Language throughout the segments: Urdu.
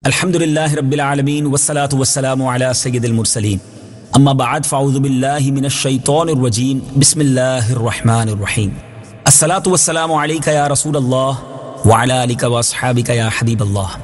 الحمدللہ رب العالمین والصلاة والسلام علی سید المرسلین اما بعد فاعوذ باللہ من الشیطان الرجیم بسم اللہ الرحمن الرحیم الصلاة والسلام علیک یا رسول اللہ وعلی آلک واصحابک یا حبیب اللہ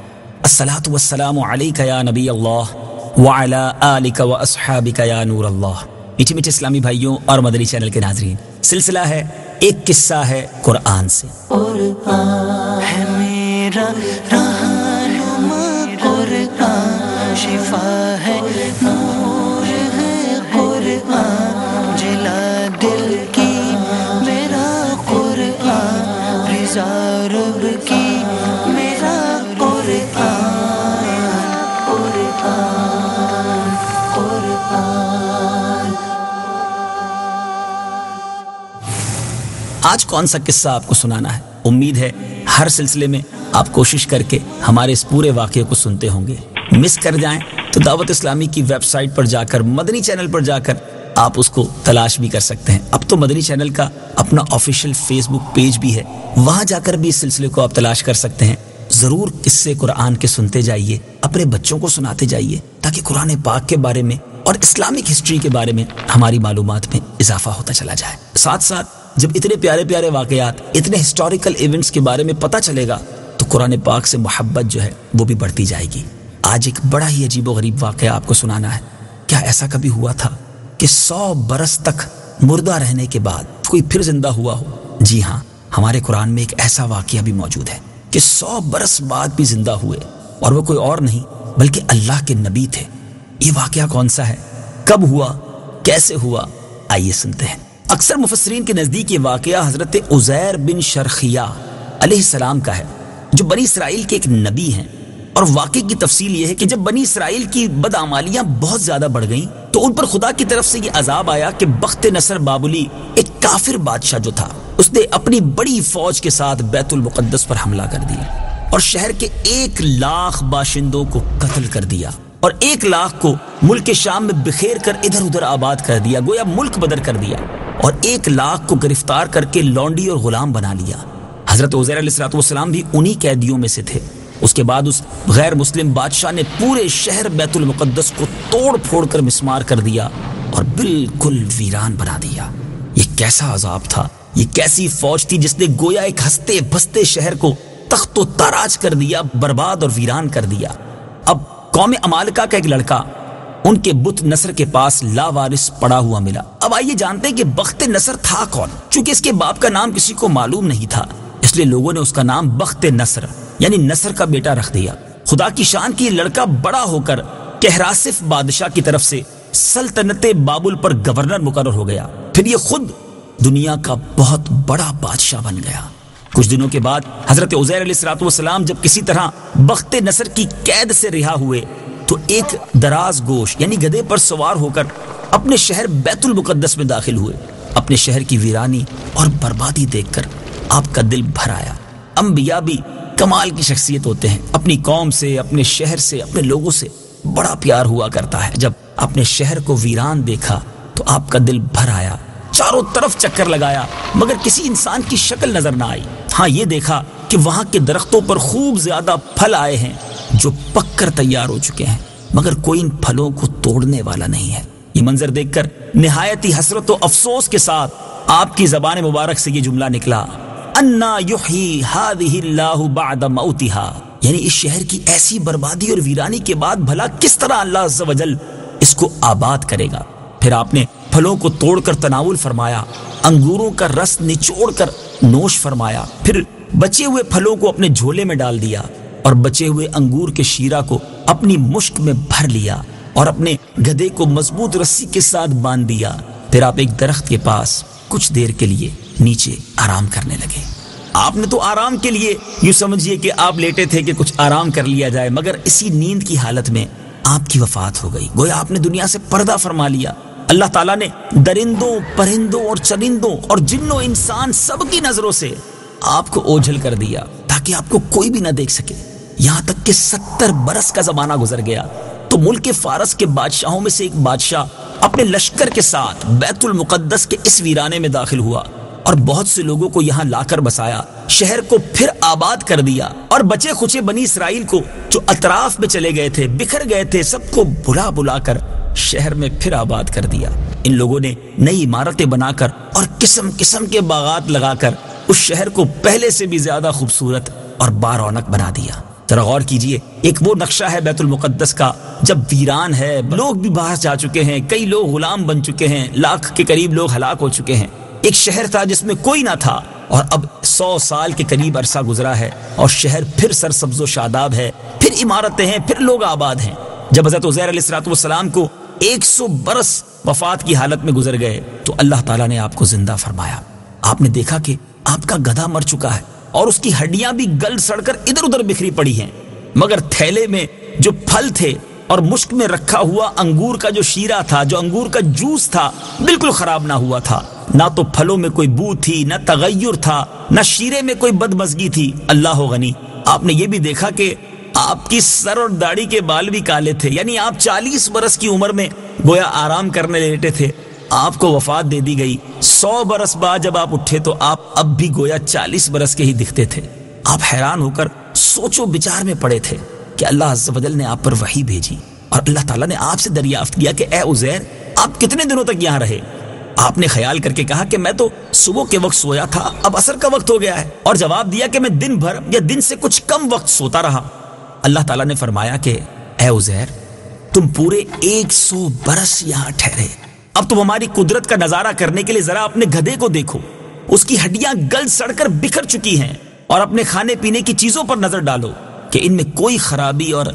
الصلاة والسلام علیک یا نبی اللہ وعلی آلک واصحابک یا نور اللہ۔ میٹھے میٹھے اسلامی بھائیوں اور مدنی چینل کے ناظرین، سلسلہ ہے ایک قصہ ہے قرآن سے۔ قرآن ہے میرا رہنما، قرآن شفا ہے، نور ہے قرآن، جلا دل کی میرا قرآن، رضا رب کی میرا قرآن، قرآن قرآن۔ آج کون سا قصہ آپ کو سنانا ہے؟ امید ہے ہر سلسلے میں آپ کوشش کر کے ہمارے اس پورے واقعے کو سنتے ہوں گے۔ مس کر جائیں تو دعوت اسلامی کی ویب سائٹ پر جا کر، مدنی چینل پر جا کر آپ اس کو تلاش بھی کر سکتے ہیں۔ اب تو مدنی چینل کا اپنا آفیشیل فیس بک پیج بھی ہے، وہاں جا کر بھی اس سلسلے کو آپ تلاش کر سکتے ہیں۔ ضرور قصے قرآن کے سنتے جائیے، اپنے بچوں کو سناتے جائیے، تاکہ قرآن پاک کے بارے میں اور اسلامک ہسٹری کے بارے میں ہماری معلومات میں اضافہ ہوتا چلا جائے۔ ساتھ ساتھ جب اتنے پیارے پیارے واقعات، اتنے ہسٹوریکل ایونٹس کے بارے میں پتہ چلے گا تو قرآن پاک سے محبت جو ہے وہ بھی بڑھتی جائے گی۔ آج ایک بڑا ہی عجیب و غریب واقعہ آپ کو سنانا ہے۔ کیا ایسا کبھی ہوا تھا کہ 100 برس تک مردہ رہنے کے بعد کوئی پھر زندہ ہوا ہو؟ جی ہاں، ہمارے قرآن میں ایک ایسا واقعہ بھی موجود ہے کہ 100 برس بعد بھی زندہ ہوئے، اور وہ کوئی اور نہیں بلکہ اللہ کے نبی تھے۔ یہ واقعہ کون سا ہے، کب ہوا، کیسے ہوا، آئیے سنتے ہیں۔ اکثر مفسرین کے نزدیک یہ واقعہ حضرت عزیر بن شرخیہ علیہ السلام کا ہے، جو بنی اسرائیل کے ایک نبی ہیں۔ اور واقعے کی تفصیل یہ ہے کہ جب بنی اسرائیل کی بدعمالیاں بہت زیادہ بڑھ گئیں تو ان پر خدا کی طرف سے یہ عذاب آیا کہ بخت نصر بابلی، ایک کافر بادشاہ جو تھا، اس نے اپنی بڑی فوج کے ساتھ بیت المقدس پر حملہ کر دیا اور شہر کے 1 لاکھ باشندوں کو قتل کر دیا، اور 1 لاکھ کو ملک شام میں بکھیر کر ادھر ادھر آباد کر دیا، گویا ملک بدر کر دیا، اور 1 لاکھ کو گرفتار کر کے لونڈی اور غلام بنا لیا۔ حضرت عزیر علیہ السلام بھی انہی قیدیوں میں سے تھے۔ اس کے بعد اس غیر مسلم بادشاہ نے پورے شہر بیت المقدس کو توڑ پھوڑ کر مسمار کر دیا اور بالکل ویران بنا دیا۔ یہ کیسا عذاب تھا، یہ کیسی فوج تھی جس نے گویا ایک ہنستے بستے شہر کو تخت و تاراج کر دیا، برباد اور ویران کر دیا۔ اب قوم عمالقہ کا ایک لڑکا ان کے بت نصر کے پاس لاوارث پڑا ہوا ملا۔ اب آئیے جانتے ہیں کہ بخت نصر تھا کون۔ چونکہ اس کے باپ کا نام کسی کو معلوم نہیں تھا، اس لیے لوگوں نے اس کا نام بخت نصر یعنی نصر کا بیٹا رکھ دیا۔ خدا کی شان کی یہ لڑکا بڑا ہو کر کہراسف بادشاہ کی طرف سے سلطنت بابل پر گورنر مقرر ہو گیا، پھر یہ خود دنیا کا بہت بڑا بادشاہ بن گیا۔ کچھ دنوں کے بعد حضرت عزیر علیہ السلام جب کسی طرح بخت نصر کی قید سے رہا ہوئے تو ایک دراز گوش یعنی گدھے پر سوار ہو کر اپنے شہر بیت المقدس میں داخل ہوئے۔ اپنے شہر کی ویرانی اور بربادی دیکھ کر آپ کا دل بھر آیا۔ انبیاء بھی کمال کی شخصیت ہوتے ہیں، اپنی قوم سے، اپنے شہر سے، اپنے لوگوں سے بڑا پیار ہوا کرتا ہے۔ جب اپنے شہر کو ویران دیکھا تو آپ کا دل بھر آیا، چاروں طرف چکر لگایا مگر کسی انسان کی شکل نظر نہ آئی۔ ہاں یہ دیکھا کہ وہاں کے درختوں پر خوب زیادہ پھل آئے ہیں جو پک کر تیار ہو چکے ہیں، مگر کوئی ان پھلوں کو توڑنے والا نہیں ہے۔ یہ منظر دیکھ کر نہایت ہی حسرت و افسوس کے ساتھ آپ کی زبان مبارک سے یہ جملہ نکلا، انا یحیی ہذہ اللہ بعد موتہا، یعنی اس شہر کی ایسی بربادی اور ویرانی کے بعد بھلا کس طرح اللہ عز و جل اس کو آباد کرے گا۔ پھر آپ نے پھلوں کو توڑ کر تناول فرمایا، انگوروں کا رس نچوڑ کر نوش فرمایا، پھر بچے ہوئے پھلوں کو اپنے جھولے میں ڈال دیا اور بچے ہوئے انگور کے شیرہ کو اپنی مشک میں بھر لیا اور اپنے گدھے کو مضبوط رسی کے ساتھ باندھ دیا۔ پھر آپ ایک درخت کے پاس کچھ دیر کے لیے نیچے آرام کرنے لگے۔ آپ نے تو آرام کے لیے یوں سمجھیے کہ آپ لیٹے تھے کہ کچھ آرام کر لیا جائے، مگر اسی نیند کی حالت میں آپ کی وفات ہو گئی، گویا آپ نے دنیا سے پردہ فرما لیا۔ اللہ تعالیٰ نے درندوں، پرندوں اور چرندوں اور جنوں انسان سب کی نظروں سے آپ کو اوجھل کر دیا تاکہ آپ کو کوئی بھی نہ دیکھ سکے۔ یہاں تک کہ 70 برس کا زمانہ گزر گیا تو ملک فارس کے بادشاہوں میں سے ایک بادشاہ اپنے لشکر کے ساتھ بیت المقدس کے اس ویرانے میں داخل ہوا اور بہت سے لوگوں کو یہاں لا کر بسایا شہر کو پھر آباد کر دیا اور بچے کھچے بنی اسرائیل کو جو اطراف میں چلے گئے تھے، بکھر گئے تھے، سب کو بلا بلا کر شہر میں پھر آباد کر دیا۔ ان لوگوں نے نئی عمارتیں بنا کر اور قسم قسم کے باغات لگا کر اس شہر کو پہلے سے بھی زیادہ خوبصورت اور بارونق بنا دیا۔ ذرا غور کیجئے، ایک وہ نقشہ ہے بیت المقدس کا جب ویران ہے، لوگ بھی باہر جا چکے ہیں، کئی لوگ غلام بن چکے ہیں، 1,00,000 کے قریب لوگ ہلاک ہو چکے ہیں۔ ایک شہر تھا جس میں کوئی نہ تھا، اور اب 100 سال کے قریب عرصہ گزرا ہے اور شہر پھر سرسبز و شاداب ہے، پھر عمارتیں ہیں، پھر لوگ آباد ہیں۔ جب حضرت عزیر علیہ السلام کو 100 برس وفات کی حالت میں گزر گئے تو اللہ تعالیٰ نے آپ کو زندہ فرمایا۔ آپ نے دیکھا کہ آپ کا گدھا مر چکا ہے اور اس کی ہڈیاں بھی گل سڑ کر ادھر ادھر بکھری پڑی ہیں، مگر تھیلے میں جو پھل تھے اور مشک میں رکھا ہوا انگور کا جو شیرہ تھا، جو انگور کا جوس تھا، بالکل خراب نہ ہوا تھا۔ نہ تو پھلوں میں کوئی بو تھی، نہ تغیر تھا، نہ شیرے میں کوئی بدمزگی تھی۔ اللہ غنی۔ آپ نے یہ بھی دیکھا کہ آپ کی سر اور داڑھی کے بال بھی کالے تھے، یعنی آپ 40 برس کی عمر میں گویا آرام کرنے لیٹے تھے، آپ کو وفات دے دی گئی۔ 100 برس بعد جب آپ اٹھے تو آپ اب بھی گویا 40 برس کے ہی دکھتے تھے۔ آپ حیران ہو کر سوچ و بچار میں پڑے تھے کہ اللہ عز و جل نے آپ پر وحی بھیجی اور اللہ تعالیٰ نے آپ سے دریافت کیا کہ اے عزیر، آپ کتنے دنوں تک یہاں رہے؟ آپ نے خیال کر کے کہا کہ میں تو صبح کے وقت سویا تھا، اب عصر کا وقت ہو گیا ہے، اور جواب دیا کہ میں دن بھر یا دن سے کچھ کم وقت سوتا رہا۔ اللہ تعالیٰ نے فرمایا کہ اے عزیر، تم پورے 100 برس یہاں ٹھہرے، اب تم ہماری قدرت کا نظارہ کرنے کے لیے ذرا اپنے گدھے کو دیکھو، اس کی ہڈیاں گل سڑ کر بکھر چکی ہیں، اور اپنے کھانے پینے کی چیزوں پر نظر ڈالو کہ ان میں کوئی خرابی اور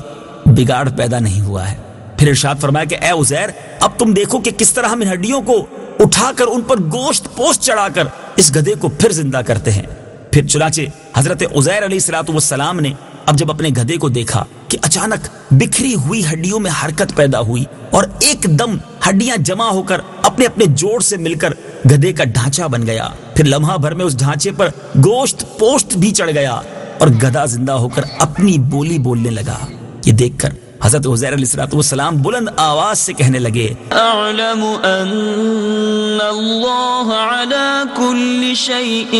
بگاڑ پیدا نہیں ہوا ہے۔ پھر ارشاد فرمایا کہ اے عزیر، اب تم دیکھو کہ کس طرح ہم ان ہڈیوں کو اٹھا کر ان پر گوشت پوست چڑھا کر اس گدھے کو پھر زندہ کرتے ہیں۔ پھر چنانچہ حضرت عزیر علیہ السلام نے اب جب اپنے گدھے کو دیکھا کہ اچانک بکھری ہوئی ہڈیوں میں حرکت پیدا ہوئی اور ایک دم ہڈیاں جمع ہو کر اپنے اپنے جوڑ سے مل کر گدھے کا ڈھانچہ بن گیا، پھر لمحہ بھر میں اس ڈھانچے پر گوشت پوست بھی چڑھ گیا اور گدھا زندہ ہو کر اپنی بولی بولنے لگا۔ یہ دیکھ کر حضرت عزیر علیہ السلام بلند آواز سے کہنے لگے، اعلم ان اللہ علی کل شیء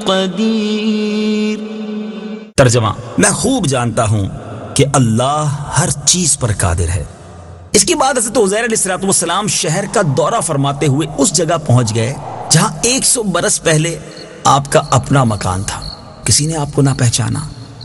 قدیر۔ ترجمہ، میں خوب جانتا ہوں کہ اللہ ہر چیز پر قادر ہے۔ اس کے بعد حضرت عزیر علیہ السلام شہر کا دورہ فرماتے ہوئے اس جگہ پہنچ گئے جہاں 100 برس پہلے آپ کا اپنا مکان تھا۔ کسی نے آپ کو نہ پہچانا،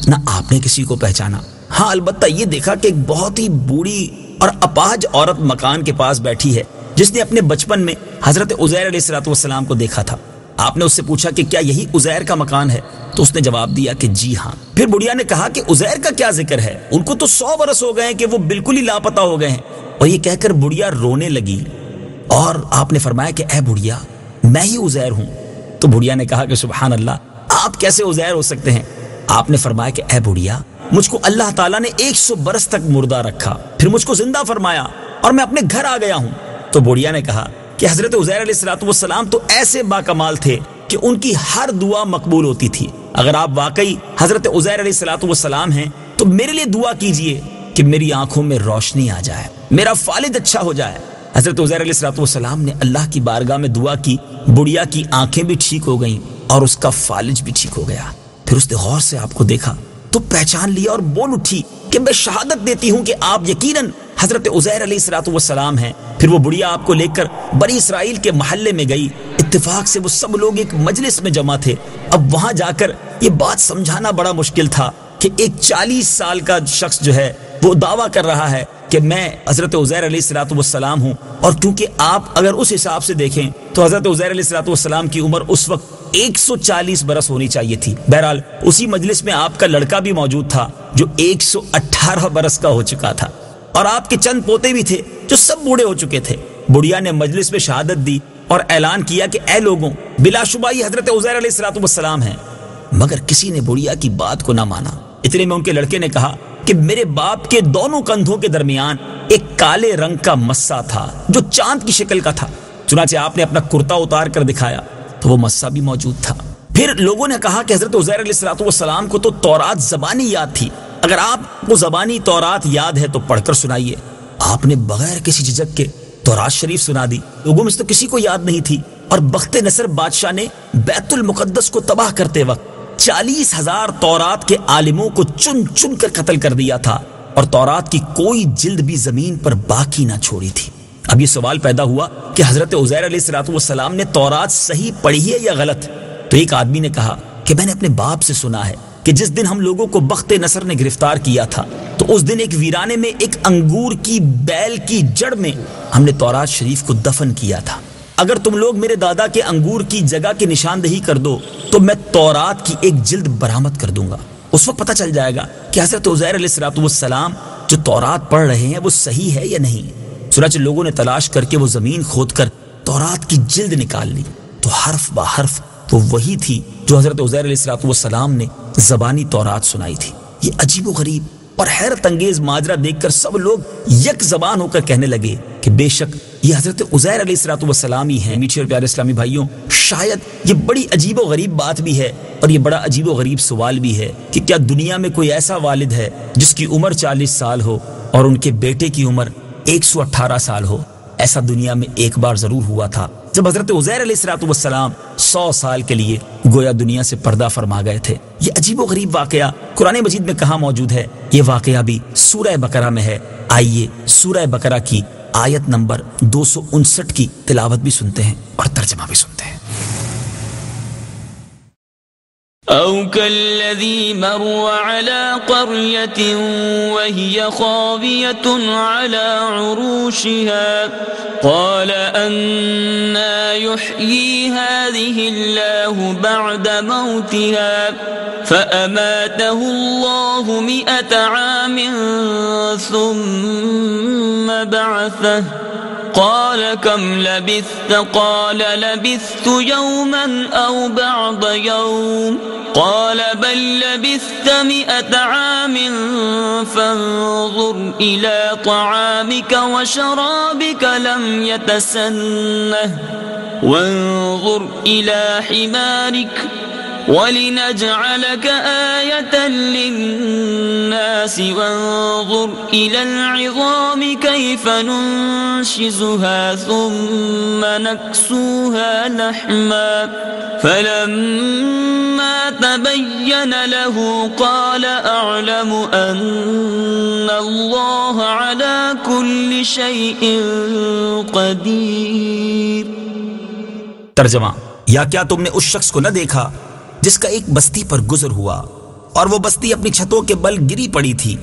نہ آپ نے کسی کو پہچانا۔ ہاں، البتہ یہ دیکھا کہ ایک بہت ہی بوڑھی اور اپاہج عورت مکان کے پاس بیٹھی ہے جس نے اپنے بچپن میں حضرت عزیر علیہ السلام کو دیکھا تھا۔ آپ نے اس سے پوچھا کہ کیا یہی عزیر کا مکان ہے؟ تو اس نے جواب دیا کہ جی ہاں۔ پھر بڑھیا نے کہا کہ عزیر کا کیا ذکر ہے، ان کو تو 100 برس ہو گئے ہیں کہ وہ بالکل ہی لاپتہ ہو گئے ہیں۔ اور یہ کہہ کر بڑھیا رونے لگی، اور آپ نے فرمایا کہ اے بڑھیا، میں ہی عزیر ہوں۔ تو بڑھیا نے کہا کہ سبحان اللہ، آپ کیسے عزیر ہو سکتے ہیں؟ آپ نے فرمایا کہ اے بڑھیا، مجھ کو اللہ تعالیٰ نے 100 برس تک مردہ رکھا، پھر مجھ کو زندہ فرمایا اور میں اپنے گھر آ گیا ہوں۔ تو بڑھیا نے کہا کہ حضرت عزیر علیہ السلام تو ایسے باکمال تھے کہ ان کی ہر دعا مقبول ہوتی تھی۔ اگر آپ واقعی حضرت عزیر علیہ السلام ہیں تو میرے لیے دعا کیجئے کہ میری آنکھوں میں روشنی آ جائے، میرا فالج اچھا ہو جائے۔ حضرت عزیر علیہ السلام نے اللہ کی بارگاہ میں دعا کی، بڑھیا کی آنکھیں بھی ٹھیک ہو گئیں اور اس کا فالج بھی ٹھیک ہو گیا۔ پھر اس نے غور سے آپ کو دیکھا تو پہچان لیا اور بول اٹھی کہ میں شہادت دیتی ہوں کہ آپ یقیناً حضرت عزیر علیہ السلام ہیں۔ پھر وہ بڑھیا آپ کو لے کر بنی اسرائیل کے محلے میں گئی۔ اتفاق سے وہ سب لوگ ایک مجلس میں جمع تھے۔ اب وہاں جا کر یہ بات سمجھانا بڑا مشکل تھا کہ ایک 40 سال کا شخص جو ہے وہ دعویٰ کر رہا ہے کہ میں حضرت عزیر علیہ السلام ہوں، اور کیونکہ آپ اگر اس حساب سے دیکھیں تو حضرت عزیر علیہ السلام کی عمر اس وقت 140 برس ہونی چاہیے تھی۔ بہرحال اسی مجلس میں آپ کا لڑکا بھی موجود تھا جو 118 برس کا ہو چکا تھا، اور آپ کے چند پوتے بھی تھے جو سب بوڑھے ہو چکے تھے۔ بڑھیا نے مجلس میں شہادت دی اور اعلان کیا کہ اے لوگوں، بلا شبہ یہ حضرت عزیر علیہ السلام ہیں، مگر کسی نے بڑھیا کی بات کو نہ مانا۔ اتنے میں ان کے لڑکے نے کہا کہ میرے باپ کے دونوں کندھوں کے درمیان ایک کالے رنگ کا مسا تھا جو چاند کی شکل کا تھا۔ چنانچہ آپ نے اپنا کرتا اتار کر دکھایا تو وہ مسا بھی موجود تھا۔ پھر لوگوں نے کہا کہ حضرت عزیر علیہ السلام کو تو تورات زبانی یاد تھی، اگر آپ کو زبانی تورات یاد ہے تو پڑھ کر سنائیے۔ آپ نے بغیر کسی جھجک کے تورات شریف سنا دی۔ لوگوں میں سے تو کسی کو یاد نہیں تھی، اور بخت نصر بادشاہ نے بیت المقدس کو تباہ کرتے وقت 40,000 تورات کے عالموں کو چن چن کر قتل کر دیا تھا اور تورات کی کوئی جلد بھی زمین پر باقی نہ چھوڑی تھی۔ اب یہ سوال پیدا ہوا کہ حضرت عزیر علیہ السلام نے تورات صحیح پڑھی ہے یا غلط؟ تو ایک آدمی نے کہا کہ میں نے اپنے باپ سے سنا ہے کہ جس دن ہم لوگوں کو بخت نصر نے گرفتار کیا تھا تو اس دن ایک ویرانے میں ایک انگور کی بیل کی جڑ میں ہم نے تورات شریف کو دفن کیا تھا۔ اگر تم لوگ میرے دادا کے انگور کی جگہ کی نشاندہی کر دو تو میں تورات کی ایک جلد برآمد کر دوں گا۔ اس وقت پتہ چل جائے گا کہ حضرت عزیر علیہ السلام جو تورات پڑھ رہے ہیں وہ صحیح ہے یا نہیں۔ چنانچہ لوگوں نے تلاش کر کے وہ زمین کھود کر تورات کی جلد نکال لی تو حرف با حرف تو وہی تھی جو حضرت عزیر علیہ السلام نے زبانی تورات سنائی تھی۔ یہ عجیب و غریب اور حیرت انگیز ماجرا دیکھ کر سب لوگ یک زبان ہو کر کہنے لگے کہ بے شک یہ حضرت عزیر علیہ السلام ہی ہیں۔ میٹھے اور پیارے اسلامی بھائیوں، شاید یہ بڑی عجیب و غریب بات بھی ہے اور یہ بڑا عجیب و غریب سوال بھی ہے کہ کیا دنیا میں کوئی ایسا والد ہے جس کی عمر 40 سال ہو اور ان کے بیٹے کی عمر 118 سال ہو؟ ایسا دنیا میں ایک بار ضرور ہوا تھا جب حضرت عزیر علیہ السلام 100 سال کے لیے گویا دنیا سے پردہ فرما گئے تھے۔ یہ عجیب و غریب واقعہ قرآن مجید میں کہاں موجود ہے؟ یہ واقعہ بھی سورہ بقرہ میں ہے۔ آئیے سورہ بقرہ کی آیت نمبر 259 کی تلاوت بھی سنتے ہیں اور ترجمہ بھی سنتے ہیں۔ أو كالذي مر على قرية وهي خاوية على عروشها قال أنى يحيي هذه الله بعد موتها فأماته الله 100 عام ثم بعثه قال كم لبثت قال لبثت يوما أو بعض يوم قال بل لبثت 100 عام فانظر إلى طعامك وشرابك لم يتسنه وانظر إلى حمارك وَلِنَجْعَلَكَ آيَةً لِلنَّاسِ وَانظُرْ إِلَى الْعِظَامِ كَيْفَ نُنشِزُهَا ثُمَّ نَكْسُوهَا لَحْمًا فَلَمَّا تَبَيَّنَ لَهُ قَالَ أَعْلَمُ أَنَّ اللَّهَ عَلَى كُلِّ شَيْءٍ قَدِيرٌ۔ ترجمہ: یا کیا تم نے اس شخص کو نہ دیکھا جس کا ایک بستی پر گزر ہوا اور وہ بستی اپنی چھتوں کے بل گری پڑی تھی؟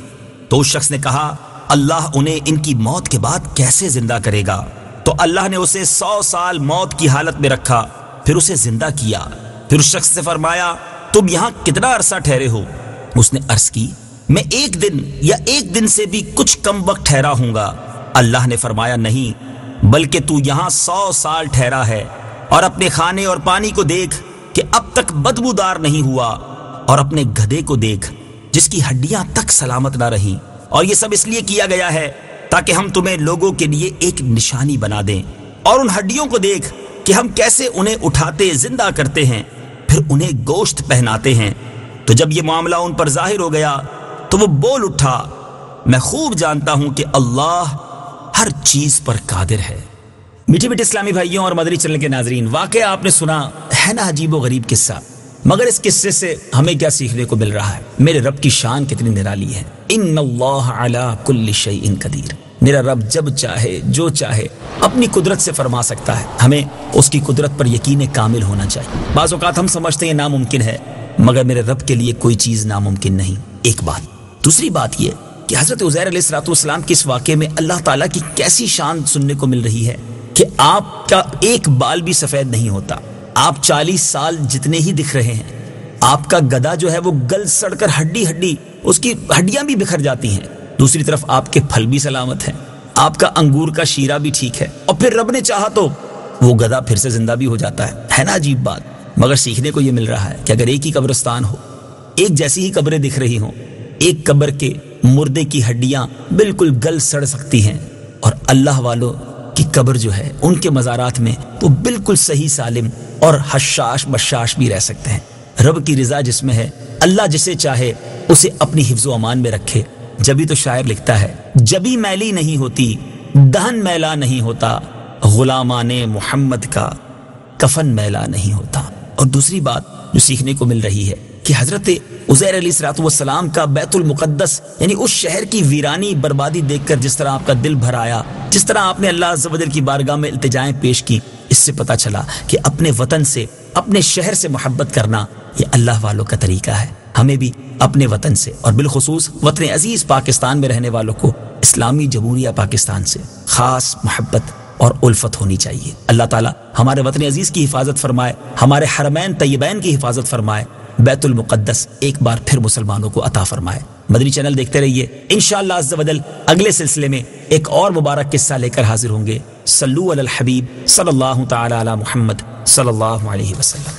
تو اس شخص نے کہا اللہ انہیں ان کی موت کے بعد کیسے زندہ کرے گا؟ تو اللہ نے اسے 100 سال موت کی حالت میں رکھا، پھر اسے زندہ کیا۔ پھر اس شخص سے فرمایا تم یہاں کتنا عرصہ ٹھہرے ہو؟ اس نے عرض کی میں 1 دن یا 1 دن سے بھی کچھ کم وقت ٹھہرا ہوں گا۔ اللہ نے فرمایا نہیں بلکہ تو یہاں 100 سال ٹھہرا ہے، اور اپنے کھانے اور پانی کو دیکھ کہ اب تک بدبودار نہیں ہوا، اور اپنے گدھے کو دیکھ جس کی ہڈیاں تک سلامت نہ رہیں، اور یہ سب اس لیے کیا گیا ہے تاکہ ہم تمہیں لوگوں کے لیے ایک نشانی بنا دیں۔ اور ان ہڈیوں کو دیکھ کہ ہم کیسے انہیں اٹھاتے زندہ کرتے ہیں، پھر انہیں گوشت پہناتے ہیں۔ تو جب یہ معاملہ ان پر ظاہر ہو گیا تو وہ بول اٹھا میں خوب جانتا ہوں کہ اللہ ہر چیز پر قادر ہے۔ میٹھے میٹھے اسلامی بھائیوں اور مدنی چینل کے ناظرین، واقعہ آپ نے سنا ہے نا عجیب و غریب قصہ، مگر اس قصے سے ہمیں کیا سیکھنے کو مل رہا ہے؟ میرے رب کی شان کتنی نرالی ہے۔ ان اللہ علی کل شیء قدیر، میرا رب جب چاہے جو چاہے اپنی قدرت سے فرما سکتا ہے۔ ہمیں اس کی قدرت پر یقین کامل ہونا چاہیے۔ بعض اوقات ہم سمجھتے ہیں ناممکن ہے، مگر میرے رب کے لیے کوئی چیز ناممکن نہیں۔ ایک بات۔ دوسری بات یہ کہ حضرت عزیر علیہ السلام کے اس واقعے میں اللہ تعالیٰ کی کیسی شان سننے کو مل رہی ہے کہ آپ کا ایک بال بھی سفید نہیں ہوتا، آپ 40 سال جتنے ہی دکھ رہے ہیں، آپ کا گدھا جو ہے وہ گل سڑ کر ہڈی اس کی ہڈیاں بھی بکھر جاتی ہیں، دوسری طرف آپ کے پھل بھی سلامت ہیں، آپ کا انگور کا شیرہ بھی ٹھیک ہے، اور پھر رب نے چاہا تو وہ گدھا پھر سے زندہ بھی ہو جاتا ہے نا عجیب بات؟ مگر سیکھنے کو یہ مل رہا ہے کہ اگر ایک ہی قبرستان ہو، ایک جیسی ہی قبریں دکھ رہی ہوں، ایک قبر کے مردے کی ہڈیاں بالکل گل سڑ سکتی ہیں، اور اللہ والوں کی قبر جو ہے ان کے مزارات میں وہ بالکل صحیح سالم اور حشاش بشاش بھی رہ سکتے ہیں۔ رب کی رضا جس میں ہے، اللہ جسے چاہے اسے اپنی حفظ و امان میں رکھے۔ جبھی تو شاعر لکھتا ہے جبھی میلی نہیں ہوتی دہن میلا نہیں ہوتا، غلامان محمد کا کفن میلا نہیں ہوتا۔ اور دوسری بات جو سیکھنے کو مل رہی ہے کہ حضرت عزیر علیہ الصلوۃ والسلام کا بیت المقدس یعنی اس شہر کی ویرانی بربادی دیکھ کر جس طرح آپ کا دل بھر آیا، جس طرح آپ نے اللہ عز و جل کی بارگاہ میں التجائیں پیش کی، اس سے پتہ چلا کہ اپنے وطن سے، اپنے شہر سے محبت کرنا یہ اللہ والوں کا طریقہ ہے۔ ہمیں بھی اپنے وطن سے اور بالخصوص وطن عزیز پاکستان میں رہنے والوں کو اسلامی جمہوریہ پاکستان سے خاص محبت اور الفت ہونی چاہیے۔ اللہ تعالیٰ ہمارے وطن عزیز کی حفاظت فرمائے، ہمارے حرمین طیبین کی حفاظت فرمائے، بیت المقدس ایک بار پھر مسلمانوں کو عطا فرمائے۔ مدنی چینل دیکھتے رہیے، انشاءاللہ عز و جل اگلے سلسلے میں ایک اور مبارک قصہ لے کر حاضر ہوں گے۔ صلو علی الحبیب صلی اللہ تعالی علی محمد صلی اللہ علیہ وسلم۔